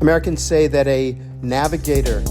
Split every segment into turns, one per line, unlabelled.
Americans say that a navigator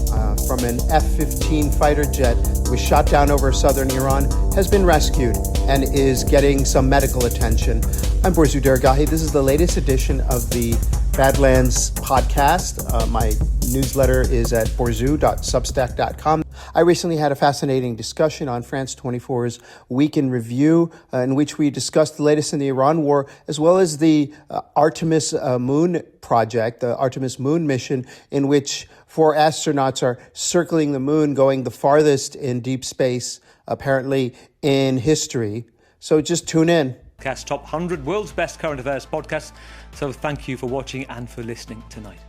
from an F-15 fighter jet was shot down over southern Iran has been rescued and is getting some medical attention. I'm Borzu Dergahi. This is the latest edition of the Badlands podcast. My newsletter is at borzu.substack.com. I recently had a fascinating discussion on France 24's Week in Review, in which we discussed the latest in the Iran war, as well as the Artemis moon project, the Artemis moon mission, in which 4 astronauts are circling the moon, going the farthest in deep space, apparently, in history. So just tune in.
Top 100 World's Best Current Affairs podcast. So thank you for watching and for listening tonight.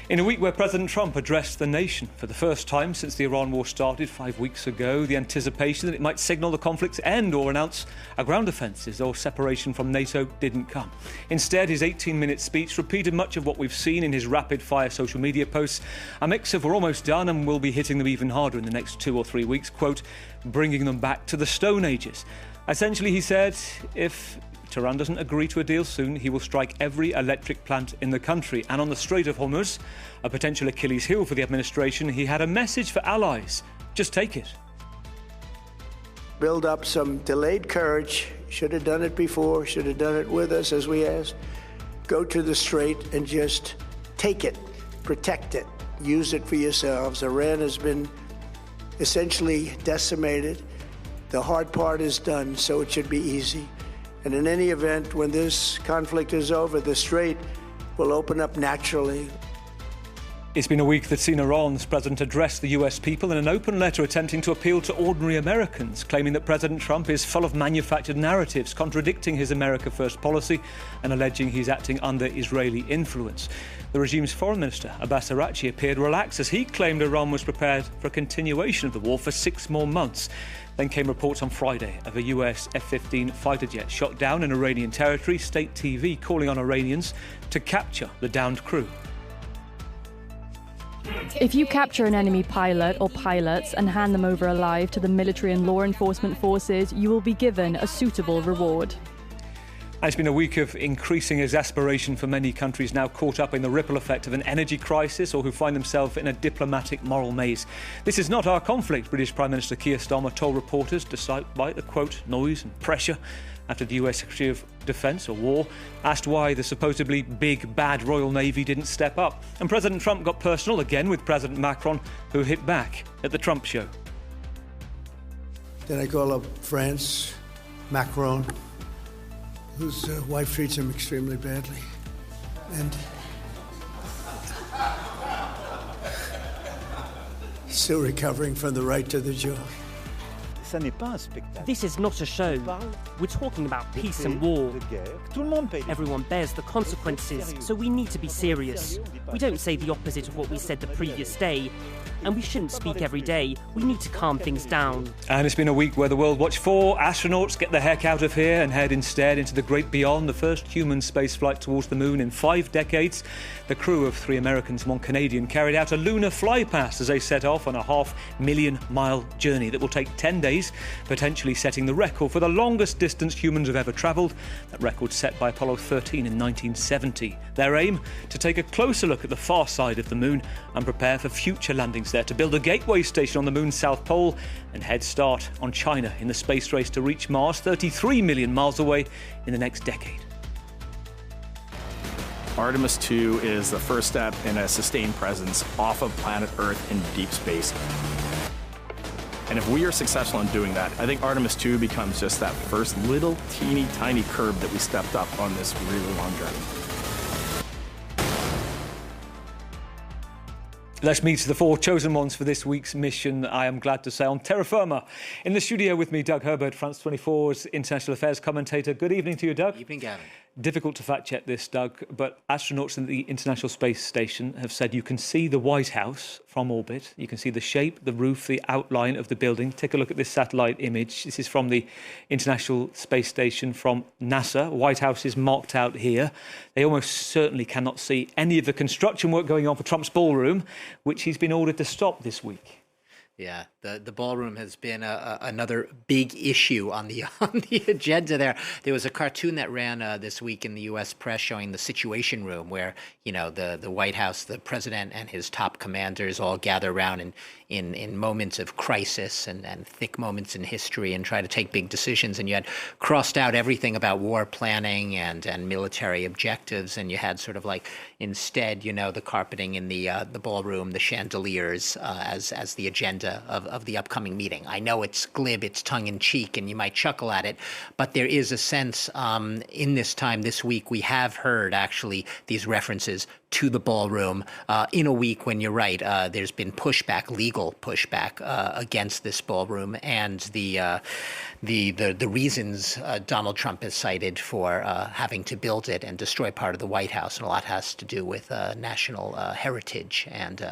In a week where President Trump addressed the nation for the first time since the Iran war started 5 weeks ago, the anticipation that it might signal the conflict's end or announce a ground offences or separation from NATO didn't come. Instead, his 18-minute speech repeated much of what we've seen in his rapid-fire social media posts, a mix of "we're almost done and we'll be hitting them even harder in the next 2 or 3 weeks," quote, "bringing them back to the Stone Ages." Essentially, he said, if Tehran doesn't agree to a deal soon, he will strike every electric plant in the country. And on the Strait of Hormuz, a potential Achilles heel for the administration, he had a message for allies. Just take it.
Build up some delayed courage. Should have done it before, should have done it with us, as we asked. Go to the Strait and just take it, protect it, use it for yourselves. Iran has been essentially decimated. The hard part is done, so it should be easy. And in any event, when this conflict is over, the Strait will open up naturally.
It's been a week that's seen Iran's president address the US people in an open letter attempting to appeal to ordinary Americans, claiming that President Trump is full of manufactured narratives, contradicting his America First policy and alleging he's acting under Israeli influence. The regime's foreign minister, Abbas Araghchi, appeared relaxed as he claimed Iran was prepared for a continuation of the war for 6 more months. Then came reports on Friday of a US F-15 fighter jet shot down in Iranian territory, state TV calling on Iranians to capture the downed crew.
If you capture an enemy pilot or pilots and hand them over alive to the military and law enforcement forces, you will be given a suitable reward.
It's been a week of increasing exasperation for many countries now caught up in the ripple effect of an energy crisis or who find themselves in a diplomatic moral maze. This is not our conflict, British Prime Minister Keir Starmer told reporters, despite the, quote, noise and pressure after the US Secretary of Defence, or War, asked why the supposedly big, bad Royal Navy didn't step up. And President Trump got personal again with President Macron, who hit back at the Trump show.
Then I call up France, Macron, whose wife treats him extremely badly. And he's still recovering from the right to the job.
This is not a show. We're talking about peace and war. Everyone bears the consequences, so we need to be serious. We don't say the opposite of what we said the previous day. And we shouldn't speak every day. We need to calm things down.
And it's been a week where the world watched 4 astronauts get the heck out of here and head instead into the great beyond, the first human spaceflight towards the moon in 5 decades. The crew of 3 Americans and 1 Canadian carried out a lunar flypast as they set off on a 500,000-mile journey that will take 10 days, potentially setting the record for the longest distance humans have ever travelled. That record set by Apollo 13 in 1970. Their aim, to take a closer look at the far side of the moon and prepare for future landings there, to build a gateway station on the moon's south pole and head start on China in the space race to reach Mars, 33 million miles away, in the next decade.
Artemis 2 is the first step in a sustained presence off of planet Earth in deep space. And if we are successful in doing that, I think Artemis 2 becomes just that first little teeny tiny curb that we stepped up on this really long journey.
Let's meet the 4 chosen ones for this week's mission, I am glad to say, on terra firma. In the studio with me, Doug Herbert, France 24's international affairs commentator. Good evening to you, Doug.
Evening, Gavin.
Difficult to fact-check this, Doug, but astronauts in the International Space Station have said you can see the White House from orbit. You can see the shape, the roof, the outline of the building. Take a look at this satellite image. This is from the International Space Station from NASA. White House is marked out here. They almost certainly cannot see any of the construction work going on for Trump's ballroom, which he's been ordered to stop this week.
Yeah, the ballroom has been another big issue on the on the agenda there. There was a cartoon that ran this week in the U.S. press showing the Situation Room, where the White House, the president and his top commanders all gather around in moments of crisis and thick moments in history and try to take big decisions. And you had crossed out everything about war planning and military objectives, and you had sort of like instead, the carpeting in the ballroom, the chandeliers as the agenda of the upcoming meeting. I know it's glib, it's tongue-in-cheek, and you might chuckle at it, but there is a sense in this week, we have heard actually these references to the ballroom in a week when, you're right, there's been legal pushback against this ballroom and the reasons Donald Trump has cited for having to build it and destroy part of the White House, and a lot has to do with national heritage and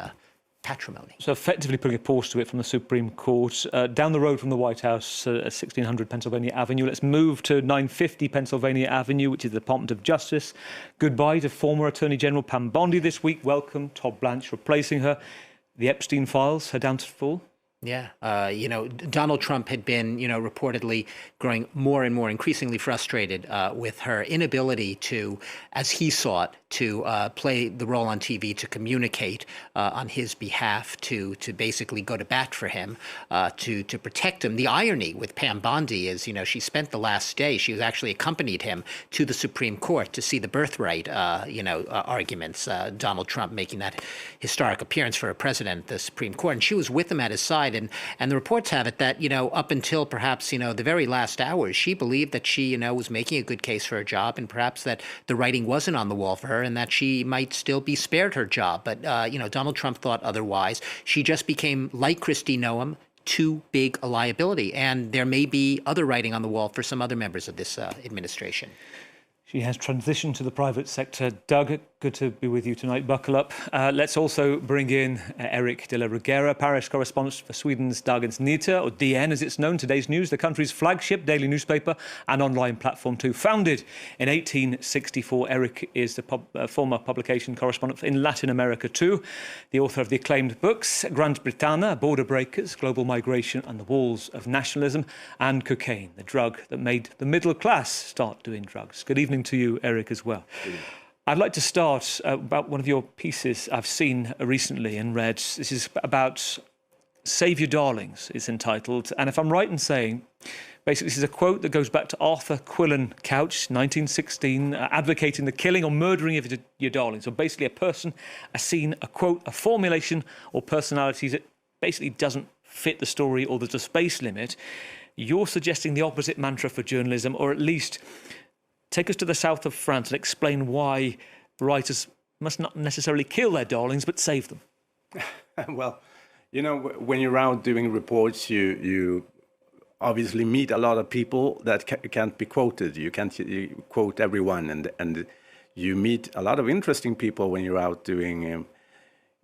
patrimony.
So effectively putting a pause to it from the Supreme Court. Down the road from the White House, 1600 Pennsylvania Avenue. Let's move to 950 Pennsylvania Avenue, which is the Department of Justice. Goodbye to former Attorney General Pam Bondi this week. Welcome, Todd Blanche, replacing her. The Epstein files, her downfall.
Yeah. Donald Trump had been, reportedly growing more and more increasingly frustrated with her inability to, as he sought, to play the role on TV, to communicate on his behalf, to basically go to bat for him, to protect him. The irony with Pam Bondi is, she spent the last day, she was actually accompanied him to the Supreme Court to see the birthright, arguments, Donald Trump making that historic appearance for a president at the Supreme Court. And she was with him at his side. And the reports have it that, up until perhaps, the very last hours, she believed that she, was making a good case for her job, and perhaps that the writing wasn't on the wall for her and that she might still be spared her job. But, Donald Trump thought otherwise. She just became, like Kristi Noem, too big a liability. And there may be other writing on the wall for some other members of this administration.
She has transitioned to the private sector. Doug, good to be with you tonight. Buckle up. Let's also bring in Eric de la Reguera, Paris correspondent for Sweden's Dagens Nyheter, or DN as it's known, today's news, the country's flagship daily newspaper and online platform too. Founded in 1864, Eric is the former publication correspondent in Latin America too, the author of the acclaimed books Grand Britannia, Border Breakers, Global Migration and the Walls of Nationalism, and Cocaine, the drug that made the middle class start doing drugs. Good evening to you, Eric, as well. I'd like to start about one of your pieces I've seen recently and read. This is about Save Your Darlings, it's entitled. And if I'm right in saying, basically this is a quote that goes back to Arthur Quillan Couch, 1916, advocating the killing or murdering of your darlings. So basically a person, a scene, a quote, a formulation or personality that basically doesn't fit the story or there's a space limit. You're suggesting the opposite mantra for journalism, or at least take us to the south of France and explain why writers must not necessarily kill their darlings, but save them.
Well, when you're out doing reports, you obviously meet a lot of people that can't be quoted. You can't quote everyone, and you meet a lot of interesting people when you're out doing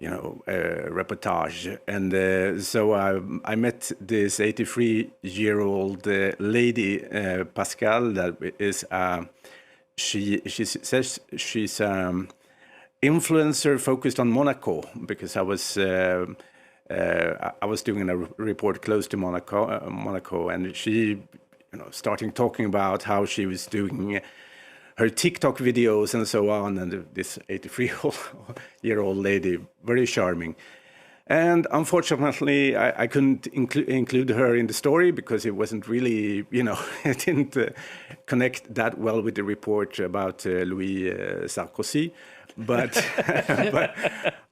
reportage. And so I met this 83-year-old lady, Pascal, that is, she says she's influencer focused on Monaco, because I was doing a report close to Monaco, and she, starting talking about how she was doing her TikTok videos and so on, and this 83-year-old lady, very charming. And unfortunately, I couldn't include her in the story because it wasn't really, it didn't connect that well with the report about Louis Sarkozy. But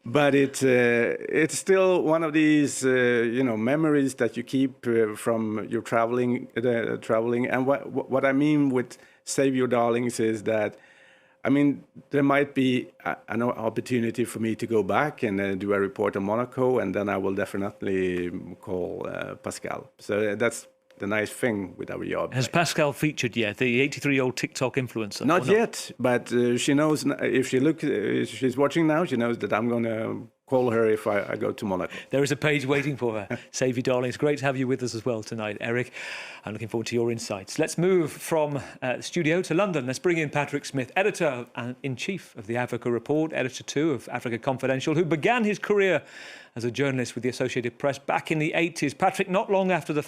but it's still one of these memories that you keep from your traveling. And what I mean with Save Your Darlings is that, there might be an opportunity for me to go back and do a report on Monaco, and then I will definitely call Pascal. So that's the nice thing with our job.
Has Pascal featured yet, the 83-year-old TikTok influencer?
Not yet, but she knows, if she's watching now, she knows that I'm going to call her if I go to Monaco.
There is a page waiting for her. Save you, darling. It's great to have you with us as well tonight, Eric. I'm looking forward to your insights. Let's move from the studio to London. Let's bring in Patrick Smith, editor-in-chief of the Africa Report, editor too of Africa Confidential, who began his career as a journalist with the Associated Press back in the 80s. Patrick, not long after the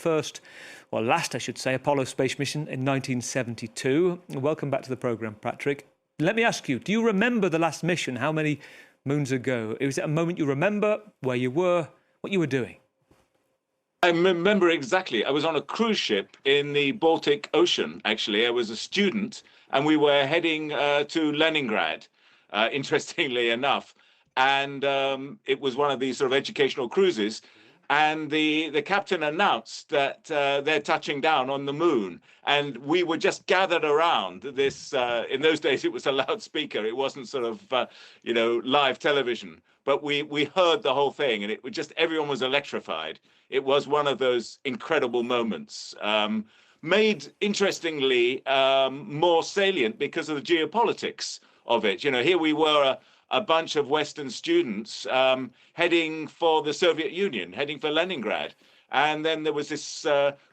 last, I should say, Apollo space mission in 1972. Welcome back to the programme, Patrick. Let me ask you, do you remember the last mission? How many moons ago? Was it a moment you remember, where you were, what you were doing?
I remember exactly. I was on a cruise ship in the Baltic Ocean, actually. I was a student, and we were heading to Leningrad, interestingly enough. And it was one of these sort of educational cruises. And the captain announced that they're touching down on the moon. And we were just gathered around this. In those days, it was a loudspeaker. It wasn't sort of, live television. But we heard the whole thing, and it was just everyone was electrified. It was one of those incredible moments, made, interestingly, more salient because of the geopolitics of it. Here we were, a bunch of Western students heading for the Soviet Union, heading for Leningrad. And then there was this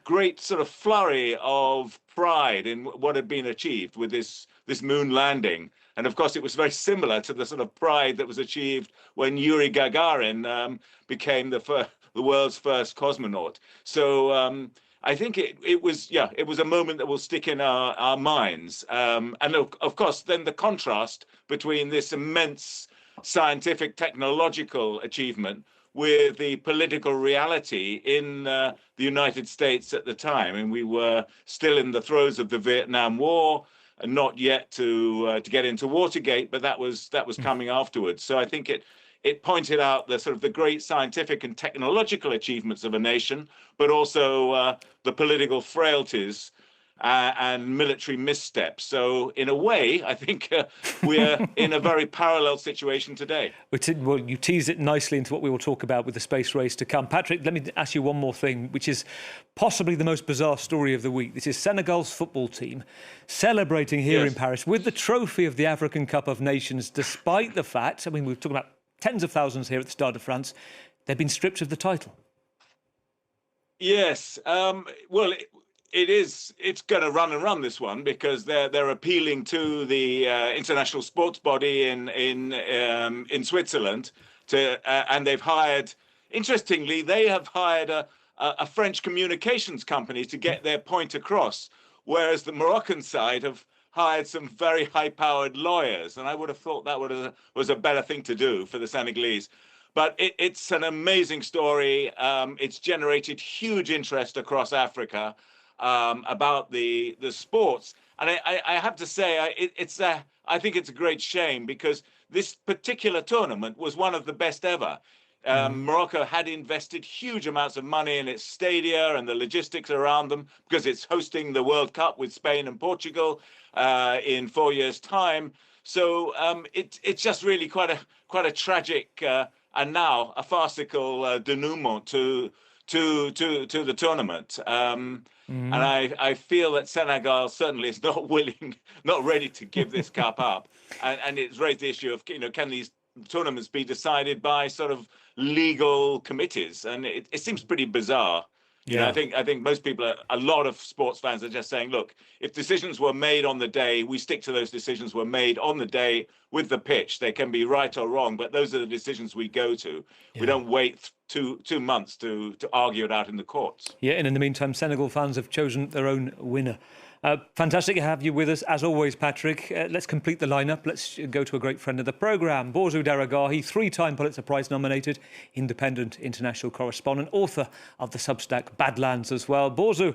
great sort of flurry of pride in what had been achieved with this moon landing. And of course, it was very similar to the sort of pride that was achieved when Yuri Gagarin became the world's first cosmonaut. So I think it was a moment that will stick in our minds. And of course, then the contrast between this immense scientific technological achievement with the political reality in the United States at the time. And we were still in the throes of the Vietnam War, and not yet to get into Watergate, but that was coming afterwards. So I think it pointed out the great scientific and technological achievements of a nation, but also the political frailties and military missteps. So in a way, I think we're in a very parallel situation today.
Well, you tease it nicely into what we will talk about with the space race to come. Patrick, let me ask you one more thing, which is possibly the most bizarre story of the week. This is Senegal's football team celebrating here in Paris with the trophy of the African Cup of Nations, despite the fact, we're talking about tens of thousands here at the Stade de France, they've been stripped of the title.
Yes. It's going to run this one, because they're appealing to the international sports body in Switzerland and they've hired, interestingly, a French communications company to get their point across, whereas the Moroccan side have hired some very high-powered lawyers, and I would have thought that was a better thing to do for the Senegalese. But it's an amazing story. It's generated huge interest across Africa about the sports, and I have to say I think it's a great shame, because this particular tournament was one of the best ever. Morocco had invested huge amounts of money in its stadia and the logistics around them, because it's hosting the World Cup with Spain and Portugal in 4 years' time. So it's just really quite a tragic and now a farcical denouement to the tournament. And I feel that Senegal certainly is not ready to give this cup up. And it's raised the issue of, can these tournaments be decided by sort of legal committees? And it seems pretty bizarre. I think most people, a lot of sports fans are just saying, look, if decisions were made on the day, we stick to those decisions were made on the day with the pitch. They can be right or wrong, but those are the decisions we go to. We don't wait two months to argue it out in the courts.
Yeah, and in the meantime, Senegal fans have chosen their own winner. Fantastic to have you with us, as always, Patrick. Let's complete the lineup. Let's go to a great friend of the programme, Borzou Daragahi, three-time Pulitzer Prize-nominated, independent international correspondent, author of the Substack Badlands as well. Borzou,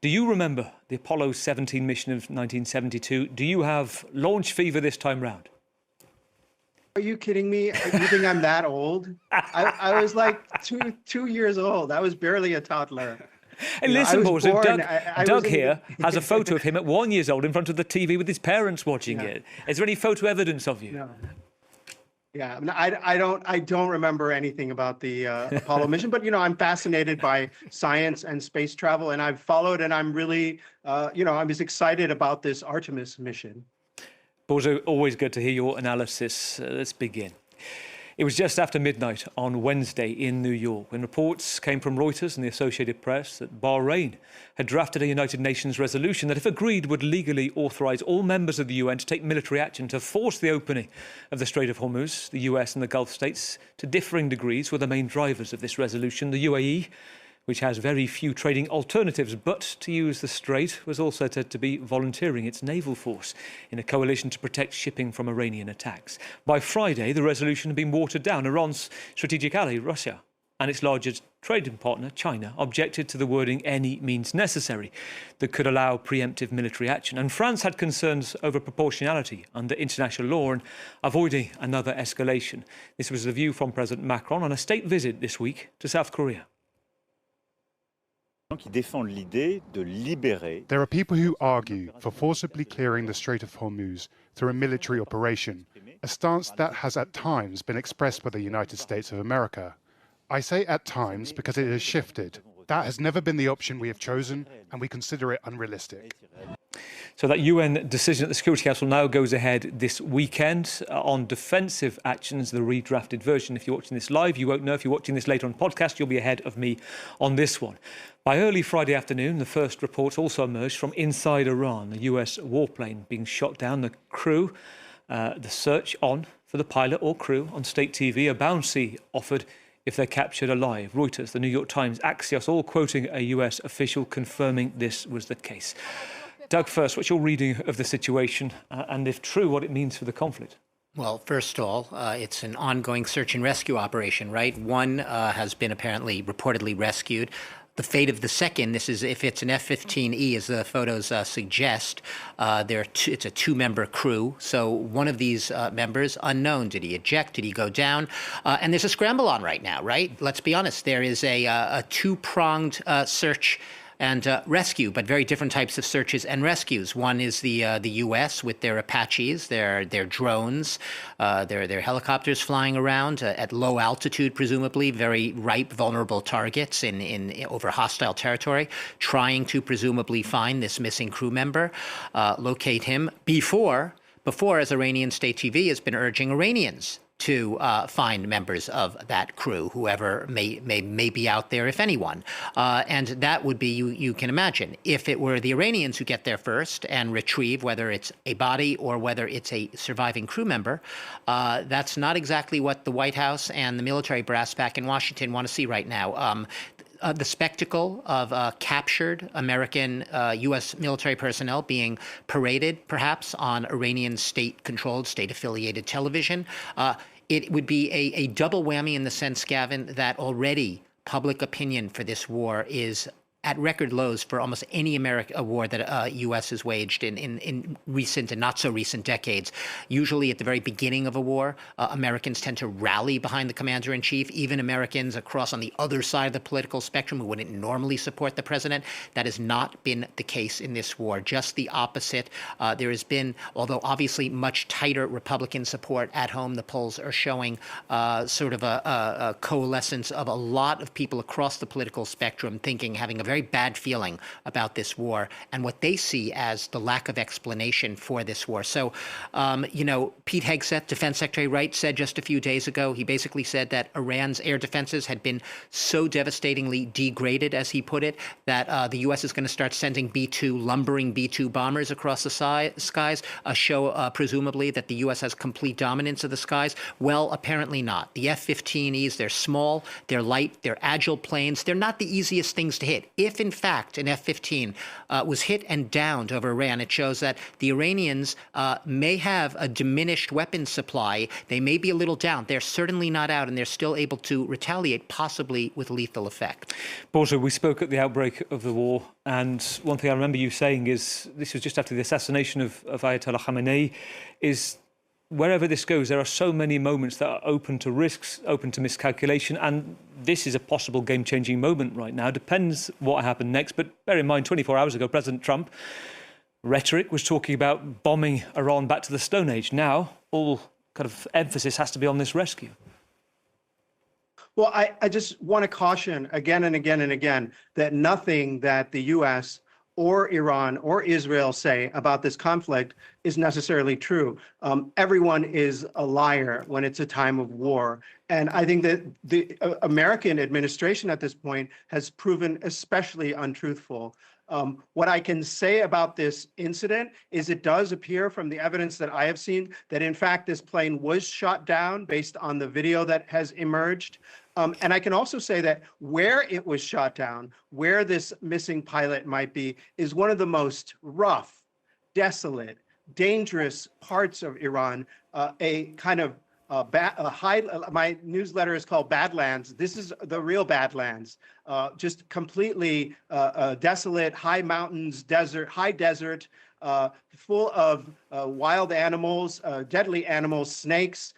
do you remember the Apollo 17 mission of 1972? Do you have launch fever this time round?
Are you kidding me? You think I'm that old? I was like two years old. I was barely a toddler.
And listen, Borzou, Doug here has a photo of him at 1 year old in front of the TV with his parents watching it. Is there any photo evidence of you?
No. Yeah, I don't remember anything about the Apollo mission, but I'm fascinated by science and space travel, and I've followed, and I'm really, I was excited about this Artemis mission.
Borzou, always good to hear your analysis. Let's begin. It was just after midnight on Wednesday in New York when reports came from Reuters and the Associated Press that Bahrain had drafted a United Nations resolution that, if agreed, would legally authorise all members of the UN to take military action to force the opening of the Strait of Hormuz. The US and the Gulf states, to differing degrees, were the main drivers of this resolution. The UAE, which has very few trading alternatives but to use the strait, was also said to be volunteering its naval force in a coalition to protect shipping from Iranian attacks. By Friday, the resolution had been watered down. Iran's strategic ally, Russia, and its largest trading partner, China, objected to the wording "any means necessary" that could allow preemptive military action. And France had concerns over proportionality under international law and avoiding another escalation. This was the view from President Macron on a state visit this week to South Korea.
There are people who argue for forcibly clearing the Strait of Hormuz through a military operation, a stance that has at times been expressed by the United States of America. I say at times because it has shifted. That has never been the option we have chosen, and we consider it unrealistic.
So that UN decision at the Security Council now goes ahead this weekend on defensive actions, the redrafted version. If you're watching this live, you won't know. If you're watching this later on podcast, you'll be ahead of me on this one. By early Friday afternoon, the first reports also emerged from inside Iran, the US warplane being shot down, the crew, the search on for the pilot or crew on state TV, a bounty offered if they're captured alive. Reuters, the New York Times, Axios, all quoting a US official confirming this was the case. Doug, first, what's your reading of the situation and, if true, what it means for the conflict?
Well, first of all, it's an ongoing search and rescue operation, right? One has been reportedly rescued. The fate of the second, this is if it's an F-15E, as the photos suggest, it's a two-member crew. So one of these members, unknown. Did he eject? Did he go down? And there's a scramble on right now, right? Let's be honest. There is a two-pronged search and rescue, but very different types of searches and rescues. One is the U.S. with their Apaches, their drones, their helicopters flying around at low altitude, presumably very ripe, vulnerable targets in over hostile territory, trying to presumably find this missing crew member, locate him before, as Iranian state TV has been urging Iranians to find members of that crew, whoever may be out there, if anyone. And that would be, you can imagine, if it were the Iranians who get there first and retrieve, whether it's a body or whether it's a surviving crew member, that's not exactly what the White House and the military brass back in Washington want to see right now. The spectacle of captured American U.S. military personnel being paraded, perhaps, on Iranian state-controlled, state-affiliated television, it would be a double whammy in the sense, Gavin, that already public opinion for this war is at record lows for almost any war that U.S. has waged in recent and not so recent decades. Usually at the very beginning of a war, Americans tend to rally behind the commander-in-chief, even Americans across on the other side of the political spectrum who wouldn't normally support the president. That has not been the case in this war, just the opposite. There has been, although obviously much tighter Republican support at home, the polls are showing sort of a coalescence of a lot of people across the political spectrum having a very bad feeling about this war and what they see as the lack of explanation for this war. So, Pete Hegseth, Defense Secretary Wright, said just a few days ago, he basically said that Iran's air defenses had been so devastatingly degraded, as he put it, that the U.S. is going to start sending lumbering B-2 bombers across the skies, a show, presumably, that the U.S. has complete dominance of the skies. Well, apparently not. The F-15Es, they're small, they're light, they're agile planes. They're not the easiest things to hit. If, in fact, an F-15 was hit and downed over Iran, it shows that the Iranians may have a diminished weapons supply. They may be a little down. They're certainly not out, and they're still able to retaliate, possibly with lethal effect.
Borja, we spoke at the outbreak of the war, and one thing I remember you saying is, this was just after the assassination of Ayatollah Khamenei, is wherever this goes, there are so many moments that are open to risks, open to miscalculation, and this is a possible game-changing moment right now. Depends what happened next, but bear in mind, 24 hours ago, President Trump rhetoric was talking about bombing Iran back to the Stone Age. Now, all kind of emphasis has to be on this rescue.
Well, I just want to caution again and again and again that nothing that the U.S. or Iran or Israel say about this conflict is necessarily true. Everyone is a liar when it's a time of war. And I think that the American administration at this point has proven especially untruthful. What I can say about this incident is it does appear from the evidence that I have seen that, in fact, this plane was shot down based on the video that has emerged. And I can also say that where it was shot down, where this missing pilot might be, is one of the most rough, desolate, dangerous parts of Iran, a kind of my newsletter is called Badlands. This is the real Badlands, just completely desolate, high mountains, desert, high desert, full of wild animals, deadly animals, snakes,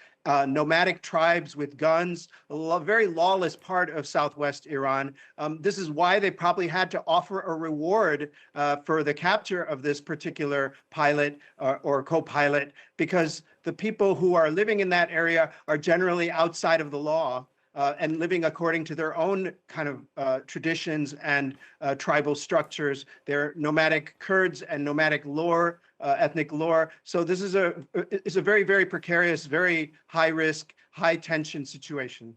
nomadic tribes with guns, a very lawless part of southwest Iran. This is why they probably had to offer a reward for the capture of this particular pilot or co-pilot, because the people who are living in that area are generally outside of the law and living according to their own kind of traditions and tribal structures. They're nomadic Kurds and nomadic lore, ethnic lore. So this is a very, very precarious, very high risk, high tension situation.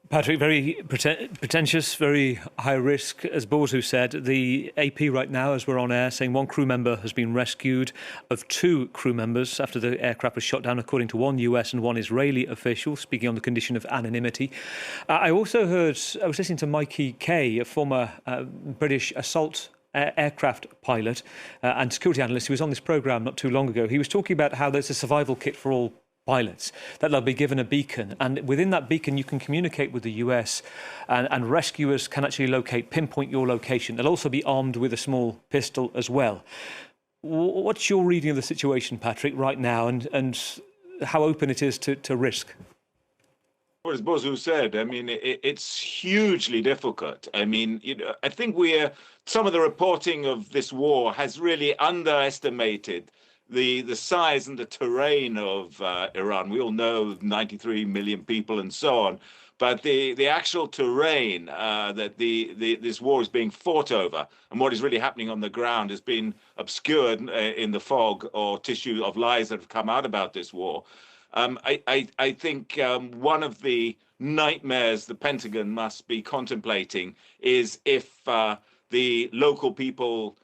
Patrick, very pretentious, very high risk. As Borzu said, the AP right now, as we're on air, saying one crew member has been rescued of two crew members after the aircraft was shot down, according to one US and one Israeli official, speaking on the condition of anonymity. I also heard, I was listening to Mikey Kay, a former British assault aircraft pilot and security analyst who was on this programme not too long ago. He was talking about how there's a survival kit for all pilots, that they'll be given a beacon, and within that beacon you can communicate with the US, and rescuers can actually pinpoint your location. They'll also be armed with a small pistol as well. What's your reading of the situation, Patrick, right now, and how open it is to risk?
Well, as Bozu said, I mean, it's hugely difficult. I mean, I think some of the reporting of this war has really underestimated the size and the terrain of Iran. We all know 93 million people and so on, but the actual terrain that this war is being fought over and what is really happening on the ground has been obscured in the fog or tissue of lies that have come out about this war. I think one of the nightmares the Pentagon must be contemplating is if the local people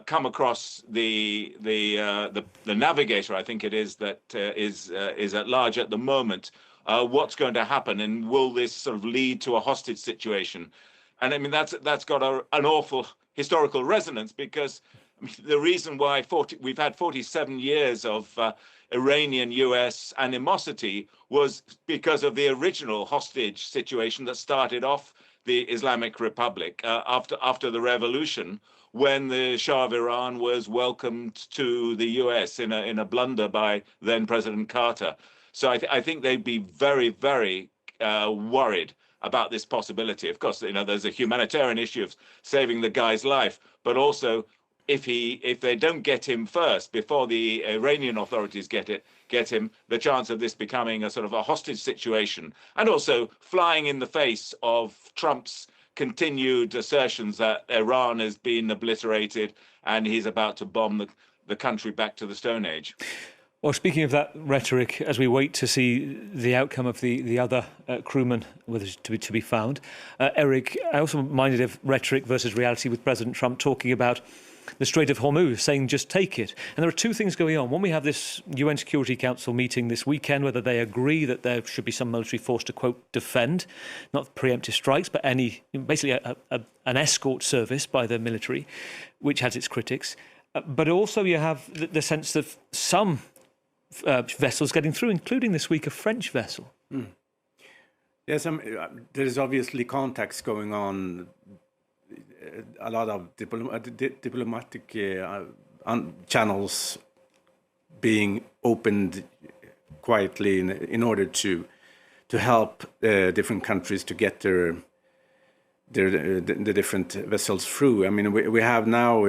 come across the navigator, I think it is, that is at large at the moment. What's going to happen, and will this sort of lead to a hostage situation? And I mean that's got an awful historical resonance, because I mean, the reason why we've had 47 years of Iranian-US animosity was because of the original hostage situation that started off the Islamic Republic after the revolution, when the Shah of Iran was welcomed to the US in a blunder by then President Carter. So I think they'd be very, very worried about this possibility. Of course, there's a humanitarian issue of saving the guy's life, but also if they don't get him first before the Iranian authorities get him, the chance of this becoming a sort of a hostage situation, and also flying in the face of Trump's continued assertions that Iran has been obliterated and he's about to bomb the country back to the Stone Age.
Well, speaking of that rhetoric, as we wait to see the outcome of the other crewman to be found, Eric, I also minded of rhetoric versus reality with President Trump talking about the Strait of Hormuz, saying just take it. And there are two things going on. One, we have this UN Security Council meeting this weekend, whether they agree that there should be some military force to, quote, defend, not preemptive strikes, but basically an escort service by the military, which has its critics. But also you have the sense of some vessels getting through, including this week a French vessel. Mm.
Yes, there is obviously contacts going on, a lot of diplomatic channels being opened quietly in order to help different countries to get the different vessels through. I mean, we have now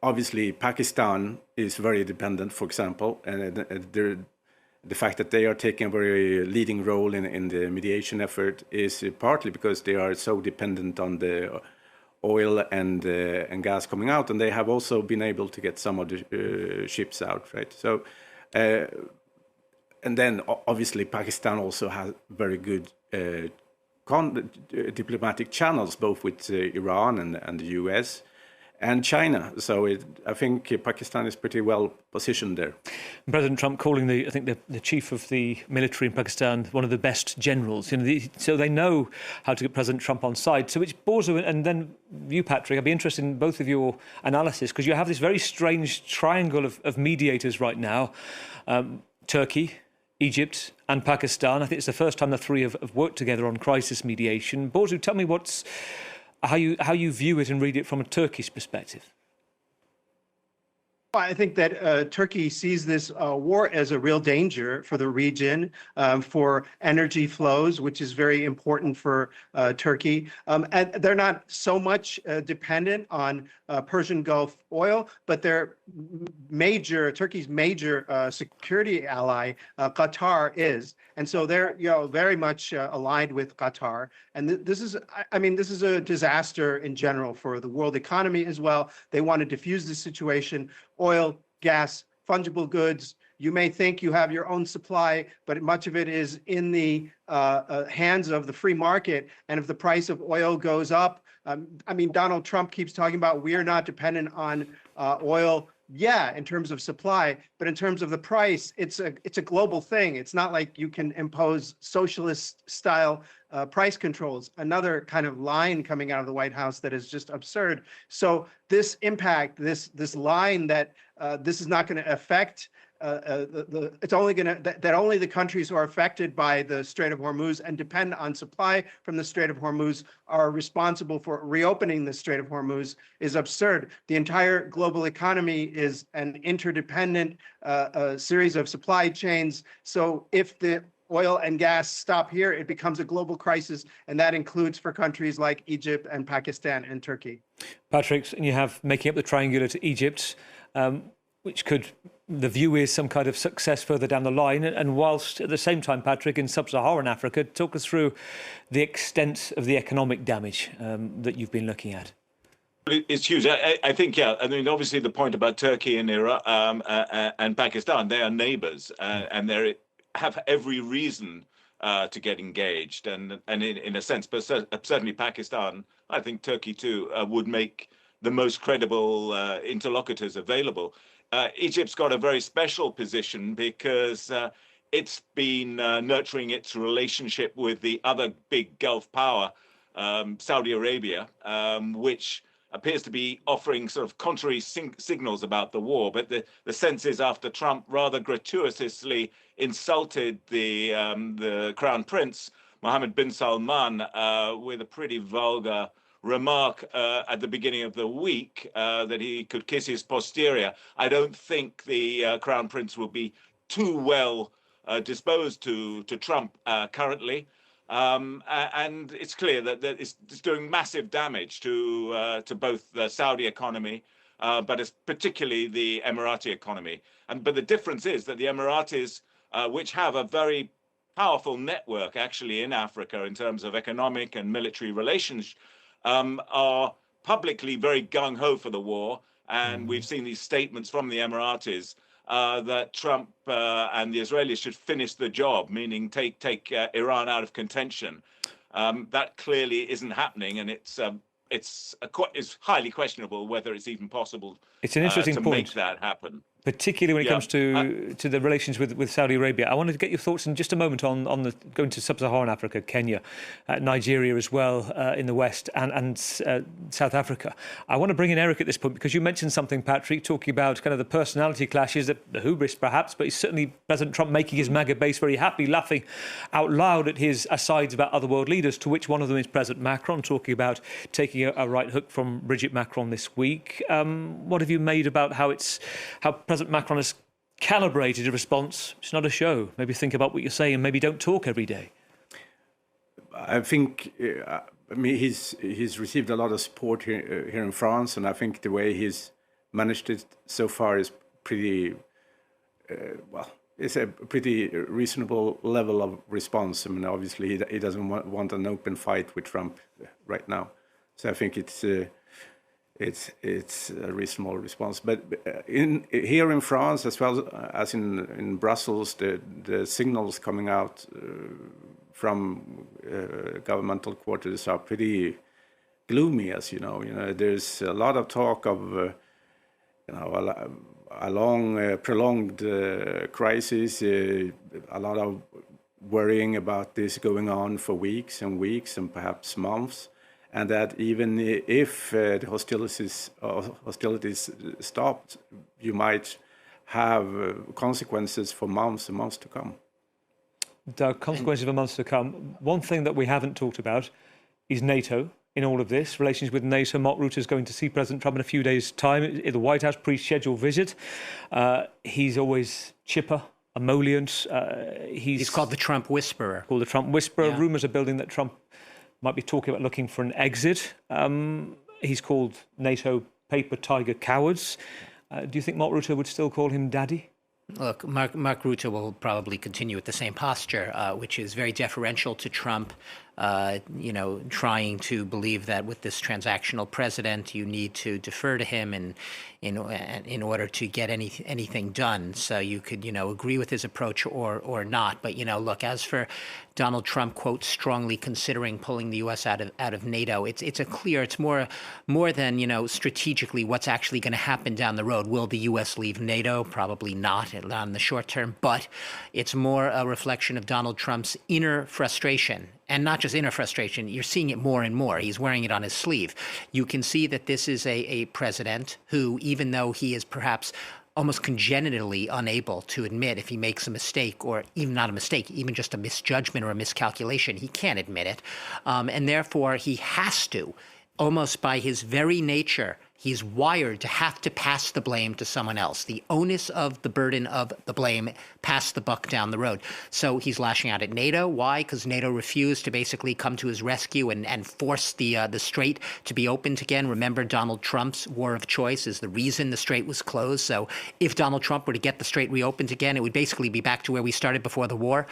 obviously Pakistan is very dependent, for example, and the fact that they are taking a very leading role in the mediation effort is partly because they are so dependent on the oil and gas coming out, and they have also been able to get some of the ships out, right? So, and then obviously Pakistan also has very good diplomatic channels, both with Iran and the US. And China, so I think Pakistan is pretty well positioned there.
President Trump calling the chief of the military in Pakistan one of the best generals. So they know how to get President Trump on side. So which Borzu and then you, Patrick, I'd be interested in both of your analysis, because you have this very strange triangle of mediators right now: Turkey, Egypt, and Pakistan. I think it's the first time the three have worked together on crisis mediation. Borzu, tell me how you view it and read it from a Turkish perspective.
I think that Turkey sees this war as a real danger for the region, for energy flows, which is very important for Turkey. And they're not so much dependent on Persian Gulf oil, but Turkey's major security ally, Qatar, is. And so they're very much aligned with Qatar. And this is a disaster in general for the world economy as well. They want to diffuse the situation. Oil, gas, fungible goods. You may think you have your own supply, but much of it is in the hands of the free market. And if the price of oil goes up, Donald Trump keeps talking about we are not dependent on oil. Yeah, in terms of supply, but in terms of the price, it's a global thing. It's not like you can impose socialist style price controls. Another kind of line coming out of the White House that is just absurd. So this impact, this line that this is not going to affect. It's only that only the countries who are affected by the Strait of Hormuz and depend on supply from the Strait of Hormuz are responsible for reopening the Strait of Hormuz is absurd. The entire global economy is an interdependent series of supply chains. So if the oil and gas stop here, it becomes a global crisis, and that includes for countries like Egypt and Pakistan and Turkey.
Patrick, and you have making up the triangular to Egypt, which the view is some kind of success further down the line. And whilst at the same time, Patrick, in sub-Saharan Africa, talk us through the extent of the economic damage that you've been looking at.
It's huge. I think, yeah. I mean, obviously, the point about Turkey and Iran and Pakistan, they are neighbors, and they have every reason to get engaged. And in a sense, but certainly Pakistan, I think Turkey too, would make the most credible interlocutors available. Egypt's got a very special position because it's been nurturing its relationship with the other big Gulf power, Saudi Arabia, which appears to be offering sort of contrary signals about the war. But the sense is after Trump rather gratuitously insulted the Crown Prince, Mohammed bin Salman, with a pretty vulgar remark at the beginning of the week that he could kiss his posterior. I don't think the Crown Prince will be too well disposed to Trump currently. And it's clear that it's doing massive damage to both the Saudi economy, but it's particularly the Emirati economy. But the difference is that the Emiratis, which have a very powerful network actually in Africa in terms of economic and military relations, are publicly very gung-ho for the war. And we've seen these statements from the Emiratis that Trump and the Israelis should finish the job, meaning take Iran out of contention. That clearly isn't happening, and it's highly questionable whether it's even possible
it's an interesting
to
point.
Make that happen.
Particularly when it comes to the relations with Saudi Arabia. I wanted to get your thoughts in just a moment on going to sub-Saharan Africa, Kenya, Nigeria as well in the west, and South Africa. I want to bring in Eric at this point because you mentioned something, Patrick, talking about kind of the personality clashes, the hubris perhaps, but he's certainly President Trump making his MAGA base very happy, laughing out loud at his asides about other world leaders, to which one of them is President Macron, talking about taking a right hook from Brigitte Macron this week. What have you made about how President Macron has calibrated a response? It's not a show. Maybe think about what you're saying and maybe don't talk every day.
I think, he's received a lot of support here in France, and I think the way he's managed it so far is pretty, it's a pretty reasonable level of response. I mean, obviously he doesn't want an open fight with Trump right now. So I think it's a reasonable response. But here in France, as well as in Brussels, the signals coming out from governmental quarters are pretty gloomy, as you know. There's a lot of talk of a long, prolonged crisis, a lot of worrying about this going on for weeks and weeks and perhaps months, and that even if the hostilities stopped, you might have consequences for months and months to come.
The consequences for months to come. One thing that we haven't talked about is NATO. In all of this, relations with NATO. Mark Rutte is going to see President Trump in a few days' time at the White House, pre-scheduled visit. He's always chipper, emollient.
He's called the Trump Whisperer.
Called the Trump Whisperer.
Yeah.
Rumours are building that Trump might be talking about looking for an exit. He's called NATO paper tiger cowards. Do you think Mark Rutte would still call him daddy?
Look, Mark Rutte will probably continue with the same posture, which is very deferential to Trump. Trying to believe that with this transactional president, you need to defer to him in order to get anything done. So you could, agree with his approach or not. But, look, as for Donald Trump, quote, strongly considering pulling the U.S. out of NATO, it's more than, strategically what's actually going to happen down the road. Will the U.S. leave NATO? Probably not in the short term. But it's more a reflection of Donald Trump's inner frustration. And not just inner frustration, you're seeing it more and more. He's wearing it on his sleeve. You can see that this is a president who, even though he is perhaps almost congenitally unable to admit if he makes a mistake, or even not a mistake, even just a misjudgment or a miscalculation, he can't admit it. And therefore, he has to, almost by his very nature, he's wired to have to pass the blame to someone else. The onus of the burden of the blame, pass the buck down the road. So he's lashing out at NATO. Why? Because NATO refused to basically come to his rescue and force the strait to be opened again. Remember, Donald Trump's war of choice is the reason the strait was closed. So if Donald Trump were to get the strait reopened again, it would basically be back to where we started before the war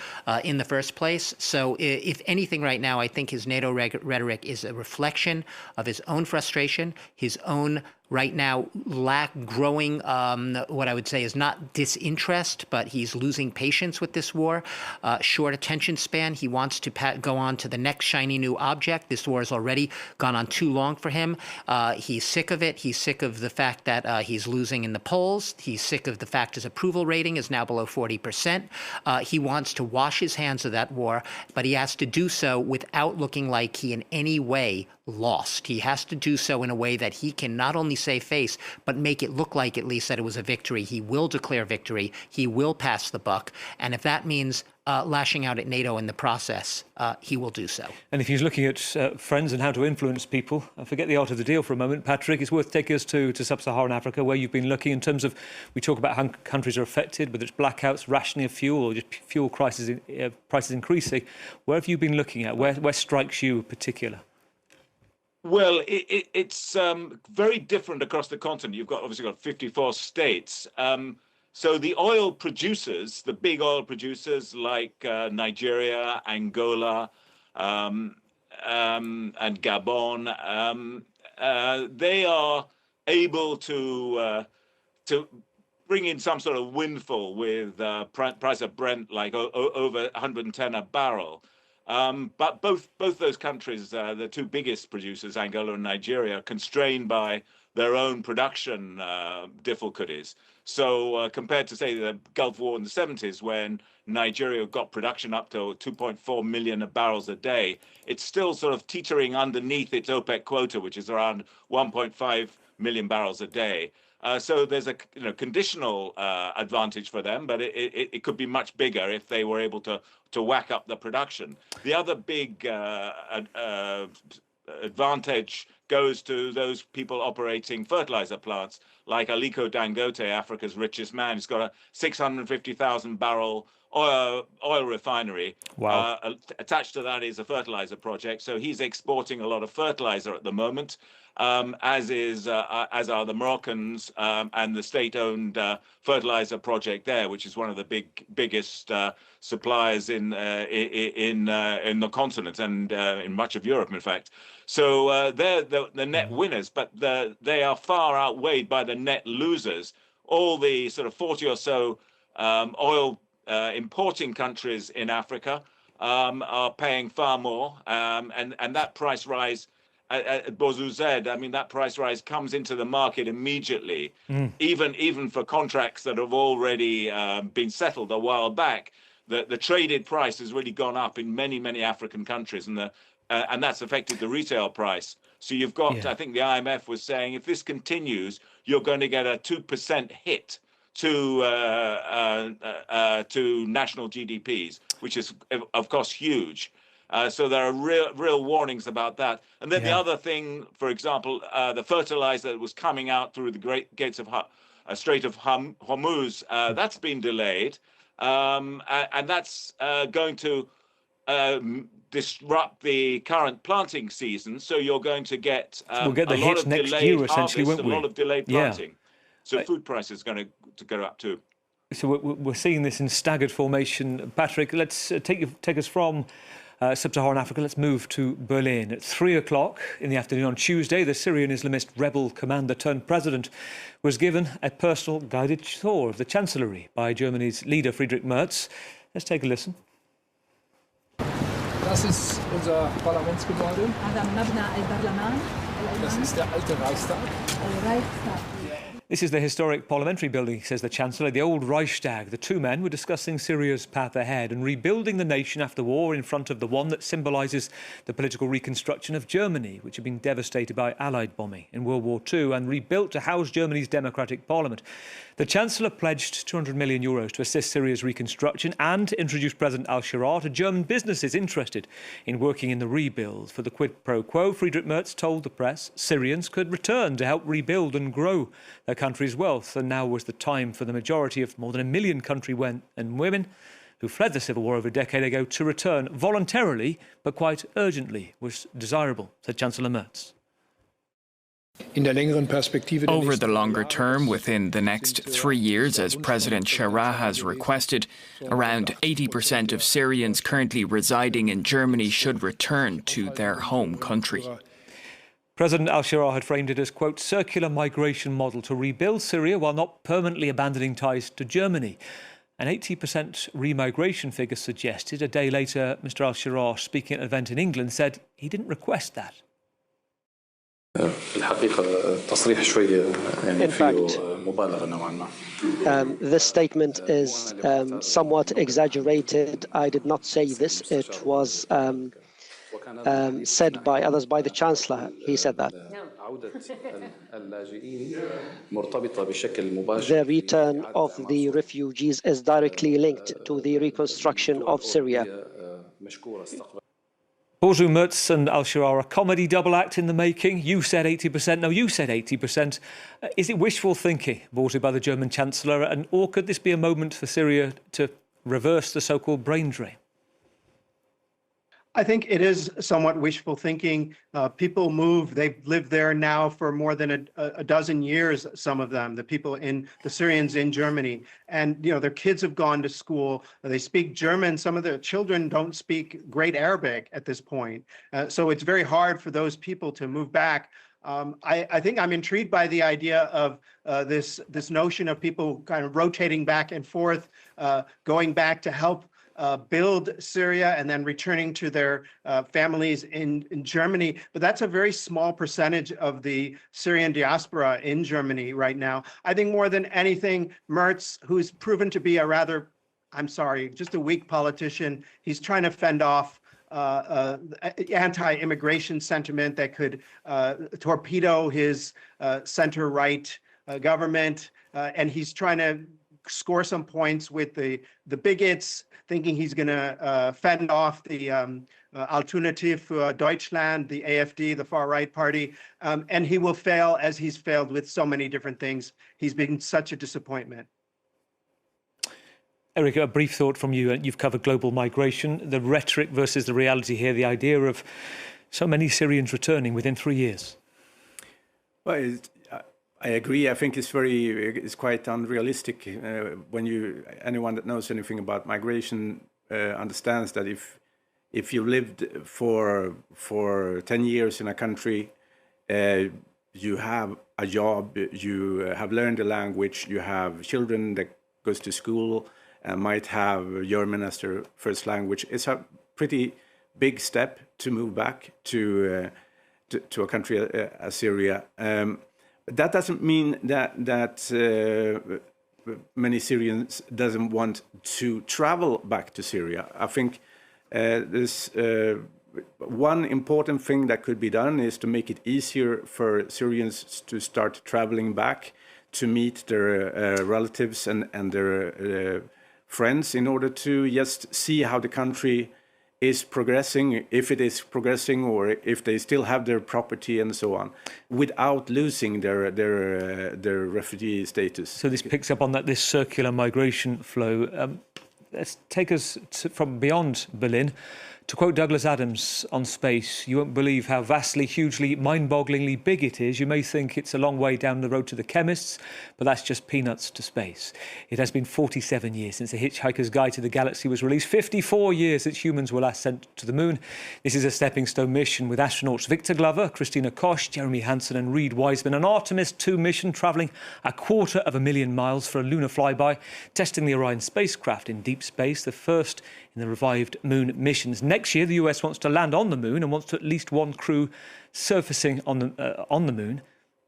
in the first place. So if anything right now, I think his NATO rhetoric is a reflection of his own frustration, his own right now growing, what I would say is not disinterest, but he's losing patience with this war, short attention span. He wants to go on to the next shiny new object. This war has already gone on too long for him. He's sick of it. He's sick of the fact that he's losing in the polls. He's sick of the fact his approval rating is now below 40%. He wants to wash his hands of that war, but he has to do so without looking like he in any way lost. He has to do so in a way that he can not only save face, but make it look like at least that it was a victory. He will declare victory. He will pass the buck. And if that means lashing out at NATO in the process, he will do so.
And if he's looking at friends and how to influence people, forget the art of the deal for a moment, Patrick, it's worth taking us to sub-Saharan Africa, where you've been looking in terms of, we talk about how countries are affected, whether it's blackouts, rationing of fuel, or just fuel prices increasing. Where have you been looking at? Where strikes you in particular?
Well, it's very different across the continent. You've obviously got 54 states. So the oil producers, the big oil producers like Nigeria, Angola, and Gabon, they are able to bring in some sort of windfall with price of Brent like over 110 a barrel. But both those countries, the two biggest producers, Angola and Nigeria, are constrained by their own production difficulties. So compared to, say, the Gulf War in the 70s, when Nigeria got production up to 2.4 million barrels a day, it's still sort of teetering underneath its OPEC quota, which is around 1.5 million barrels a day. So there's a conditional advantage for them, but it could be much bigger if they were able to whack up the production. The other big advantage goes to those people operating fertilizer plants, like Aliko Dangote, Africa's richest man. He's got a 650,000 barrel oil refinery.
Wow.
Attached to that is a fertilizer project. So he's exporting a lot of fertilizer at the moment, as are the Moroccans and the state-owned fertilizer project there, which is one of the biggest suppliers in the continent and in much of Europe, in fact. So they're the net winners, but they are far outweighed by the net losers. All the sort of 40 or so oil importing countries in Africa are paying far more, and that price rise, Bozu said, I mean, that price rise comes into the market immediately, even for contracts that have already been settled a while back. The traded price has really gone up in many African countries, and that's affected the retail price. So you've got, I think the IMF was saying, if this continues, you're going to get a 2% hit to national GDPs, which is, of course, huge. So there are real warnings about that. And then the other thing, for example, the fertilizer that was coming out through the Great Gates of Strait of Hormuz, that's been delayed, and that's going to disrupt the current planting season. So you're going to get
we'll get the
a lot
hit
of
next
delayed
year, essentially,
harvest,
won't we?
a lot of delayed planting. So food prices are going to go up too.
So we're seeing this in staggered formation. Patrick, let's take us from sub-Saharan Africa. Let's move to Berlin. At 3 o'clock in the afternoon on Tuesday, the Syrian Islamist rebel commander turned president was given a personal guided tour of the Chancellery by Germany's leader Friedrich Merz. Let's take a listen.
Das ist unser Parlamentsgebäude. Das ist der alte Reichstag.
This is the historic parliamentary building, says the Chancellor, the old Reichstag. The two men were discussing Syria's path ahead and rebuilding the nation after war in front of the one that symbolises the political reconstruction of Germany, which had been devastated by Allied bombing in World War II and rebuilt to house Germany's democratic parliament. The Chancellor pledged €200 million to assist Syria's reconstruction and introduced President al-Shara to German businesses interested in working in the rebuild. For the quid pro quo, Friedrich Merz told the press Syrians could return to help rebuild and grow their country's wealth. And now was the time for the majority of more than 1 million countrymen and women who fled the civil war over a decade ago to return voluntarily, but quite urgently, was desirable, said Chancellor Merz.
Over the longer term, within the next 3 years, as President Shara has requested, around 80% of Syrians currently residing in Germany should return to their home country.
President al-Shara had framed it as, quote, circular migration model to rebuild Syria while not permanently abandoning ties to Germany. An 80% remigration figure suggested. A day later, Mr al-Shara, speaking at an event in England, said he didn't request that.
In fact, this statement is somewhat exaggerated. I did not say this. It was said by others, by the Chancellor. He said that. The return of the refugees is directly linked to the reconstruction of Syria.
Bozu Merz and al-Shara, a comedy double act in the making. You said 80%, no, you said 80%. Is it wishful thinking, Bozu, by the German Chancellor, or could this be a moment for Syria to reverse the so-called brain drain?
I think it is somewhat wishful thinking. People move. They've lived there now for more than a dozen years, some of them, the people the Syrians in Germany. And, their kids have gone to school. They speak German. Some of their children don't speak great Arabic at this point. So it's very hard for those people to move back. I think I'm intrigued by the idea of this notion of people kind of rotating back and forth, going back to help build Syria and then returning to their families in Germany. But that's a very small percentage of the Syrian diaspora in Germany right now. I think more than anything, Merz, who's proven to be just a weak politician, he's trying to fend off anti-immigration sentiment that could torpedo his center-right government. And he's trying to score some points with the bigots, thinking he's going to fend off the Alternative für Deutschland, the AfD, the far-right party, and he will fail as he's failed with so many different things. He's been such a disappointment.
Eric, a brief thought from you. You've covered global migration, the rhetoric versus the reality here, the idea of so many Syrians returning within 3 years.
Well, I agree. I think it's quite unrealistic. Anyone that knows anything about migration understands that if you lived for 10 years in a country you have a job, you have learned the language, you have children that goes to school and might have German as their first language. It's a pretty big step to move back to a country as Syria. That doesn't mean that many Syrians doesn't want to travel back to Syria. I think there's one important thing that could be done is to make it easier for Syrians to start traveling back to meet their relatives and their friends in order to just see how the country is progressing, if it is progressing, or if they still have their property and so on, without losing their refugee status.
So this picks up on this circular migration flow. Let's take us from beyond Berlin. To quote Douglas Adams on space, you won't believe how vastly, hugely, mind-bogglingly big it is. You may think it's a long way down the road to the chemists, but that's just peanuts to space. It has been 47 years since The Hitchhiker's Guide to the Galaxy was released, 54 years since humans were last sent to the moon. This is a stepping stone mission with astronauts Victor Glover, Christina Koch, Jeremy Hansen and Reed Wiseman, an Artemis 2 mission travelling 250,000 miles for a lunar flyby, testing the Orion spacecraft in deep space, the first in the revived moon missions. Next year, the US wants to land on the moon and wants to at least one crew surfacing on the moon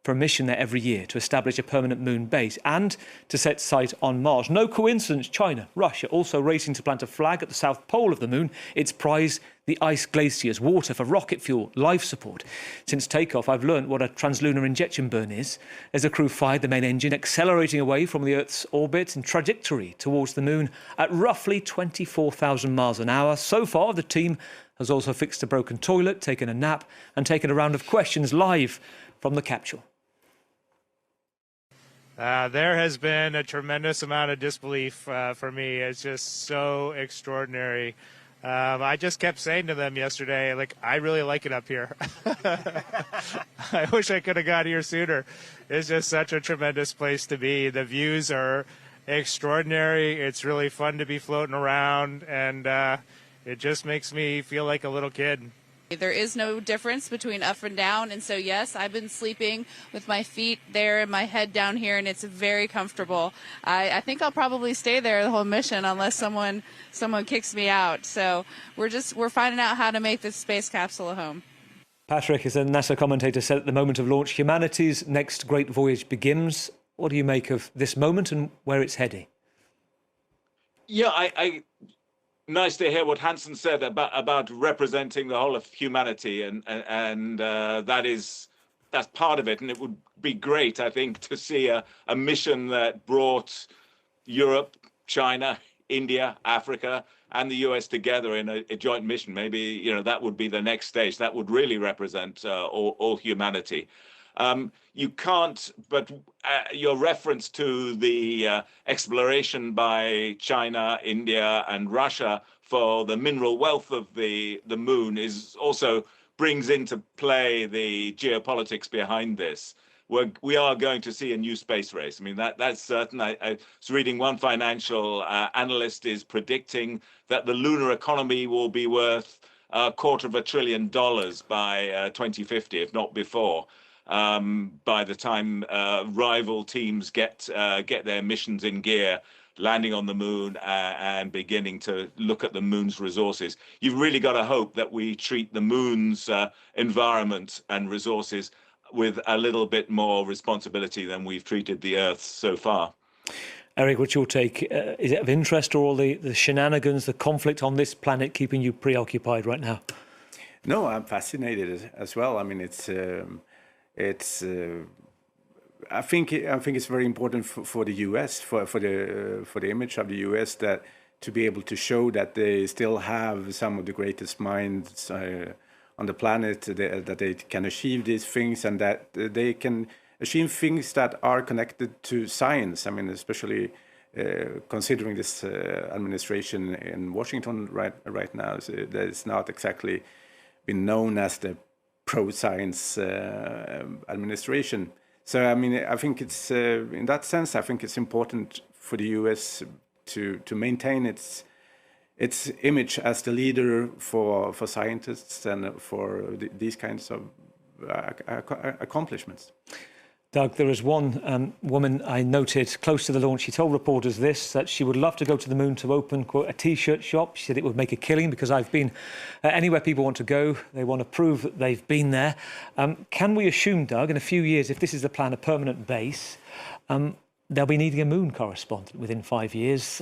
for a mission there every year to establish a permanent moon base and to set sight on Mars. No coincidence, China, Russia also racing to plant a flag at the south pole of the moon, its prize, the ice glaciers, water for rocket fuel, life support. Since takeoff, I've learned what a translunar injection burn is. As the crew fired the main engine, accelerating away from the Earth's orbit and trajectory towards the moon at roughly 24,000 miles an hour. So far, the team has also fixed a broken toilet, taken a nap and taken a round of questions live from the capsule.
There has been a tremendous amount of disbelief for me. It's just so extraordinary. I just kept saying to them yesterday, like, I really like it up here. I wish I could have got here sooner. It's just such a tremendous place to be. The views are extraordinary. It's really fun to be floating around, and it just makes me feel like a little kid.
There is no difference between up and down, and so yes, I've been sleeping with my feet there and my head down here, and it's very comfortable. I think I'll probably stay there the whole mission unless someone kicks me out. So we're finding out how to make this space capsule a home.
Patrick, as a NASA commentator said at the moment of launch, humanity's next great voyage begins. What do you make of this moment and where it's heading?
Yeah, nice to hear what Hansen said about representing the whole of humanity, and that's part of it. And it would be great, I think, to see a mission that brought Europe, China, India, Africa, and the US together in a joint mission. Maybe that would be the next stage. That would really represent all humanity. You can't, but your reference to the exploration by China, India, and Russia for the mineral wealth of the moon is also brings into play the geopolitics behind this. We are going to see a new space race. I mean, that's certain. I was reading one financial analyst is predicting that the lunar economy will be worth $250 billion by 2050, if not before. By the time rival teams get their missions in gear, landing on the moon and beginning to look at the moon's resources. You've really got to hope that we treat the moon's environment and resources with a little bit more responsibility than we've treated the Earth so far.
Eric, what's your take? Is it of interest, or all the shenanigans, the conflict on this planet keeping you preoccupied right now?
No, I'm fascinated as well. I mean, I think it's very important for the US, for the image of the US, that to be able to show that they still have some of the greatest minds on the planet, that they can achieve these things, and that they can achieve things that are connected to science. I mean, especially considering this administration in Washington right now, that it's not exactly been known as the pro-science administration. So, I mean, I think it's in that sense, I think it's important for the US to maintain its image as the leader for scientists and for these kinds of accomplishments.
Doug, there is one woman I noted close to the launch. She told reporters this, that she would love to go to the moon to open, quote, a T-shirt shop. She said it would make a killing because I've been anywhere people want to go. They want to prove that they've been there. Can we assume, Doug, in a few years, if this is the plan, a permanent base, they'll be needing a moon correspondent within 5 years.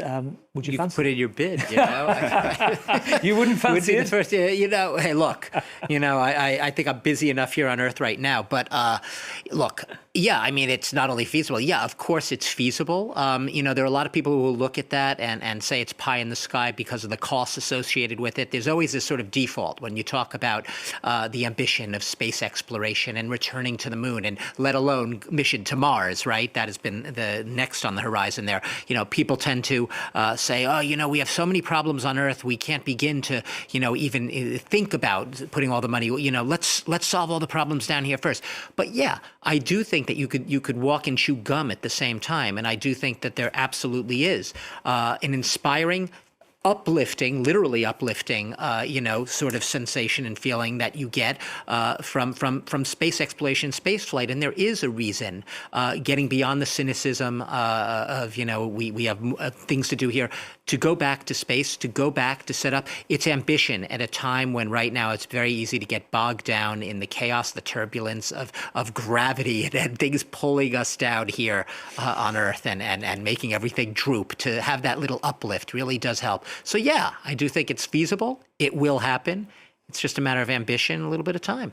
Would you fancy
put in your bid, you know?
You wouldn't fancy it?
The first, you know, hey, look, you know, I think I'm busy enough here on Earth right now. But look, yeah, I mean, it's not only feasible. Yeah, of course it's feasible. You know, there are a lot of people who will look at that and say it's pie in the sky because of the costs associated with it. There's always this sort of default when you talk about the ambition of space exploration and returning to the moon, and let alone mission to Mars, right? That has been the next on the horizon there. You know, people tend to say, oh, you know, we have so many problems on Earth, we can't begin to, you know, even think about putting all the money, you know, let's solve all the problems down here first. But yeah, I do think that you could walk and chew gum at the same time. And I do think that there absolutely is an inspiring, uplifting, literally uplifting, you know, sort of sensation and feeling that you get from space exploration, space flight. And there is a reason, getting beyond the cynicism of, you know, we have things to do here, to go back to space, to go back to set up its ambition at a time when right now it's very easy to get bogged down in the chaos, the turbulence of gravity and things pulling us down here on Earth and making everything droop. To have that little uplift really does help. So yeah, I do think it's feasible. It will happen. It's just a matter of ambition, a little bit of time.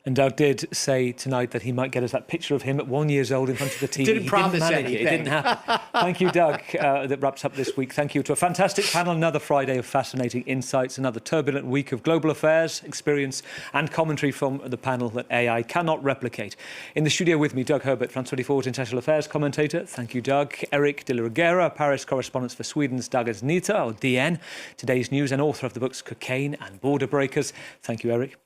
And Doug did say tonight that he might get us that picture of him at 1 year old in front of the TV.
Didn't promise anything.
It didn't happen. Thank you, Doug. That wraps up this week. Thank you to a fantastic panel. Another Friday of fascinating insights. Another turbulent week of global affairs, experience and commentary from the panel that AI cannot replicate. In the studio with me, Doug Herbert, France 24's international affairs commentator. Thank you, Doug. Eric de la Reguera, Paris correspondent for Sweden's Dagens Nyheter, or DN, today's news, and author of the books Cocaine and Border Breakers. Thank you, Eric.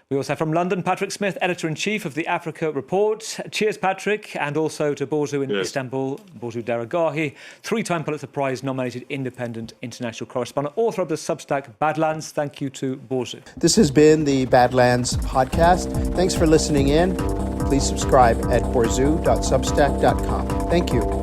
We also have from London, Patrick Smith, Editor-in-Chief of the Africa Report. Cheers, Patrick. And also to Borzu in Istanbul, Borzu Daragahi, three-time Pulitzer Prize-nominated independent international correspondent, author of the Substack Badlands. Thank you to Borzu.
This has been the Badlands podcast. Thanks for listening in. Please subscribe at borzu.substack.com. Thank you.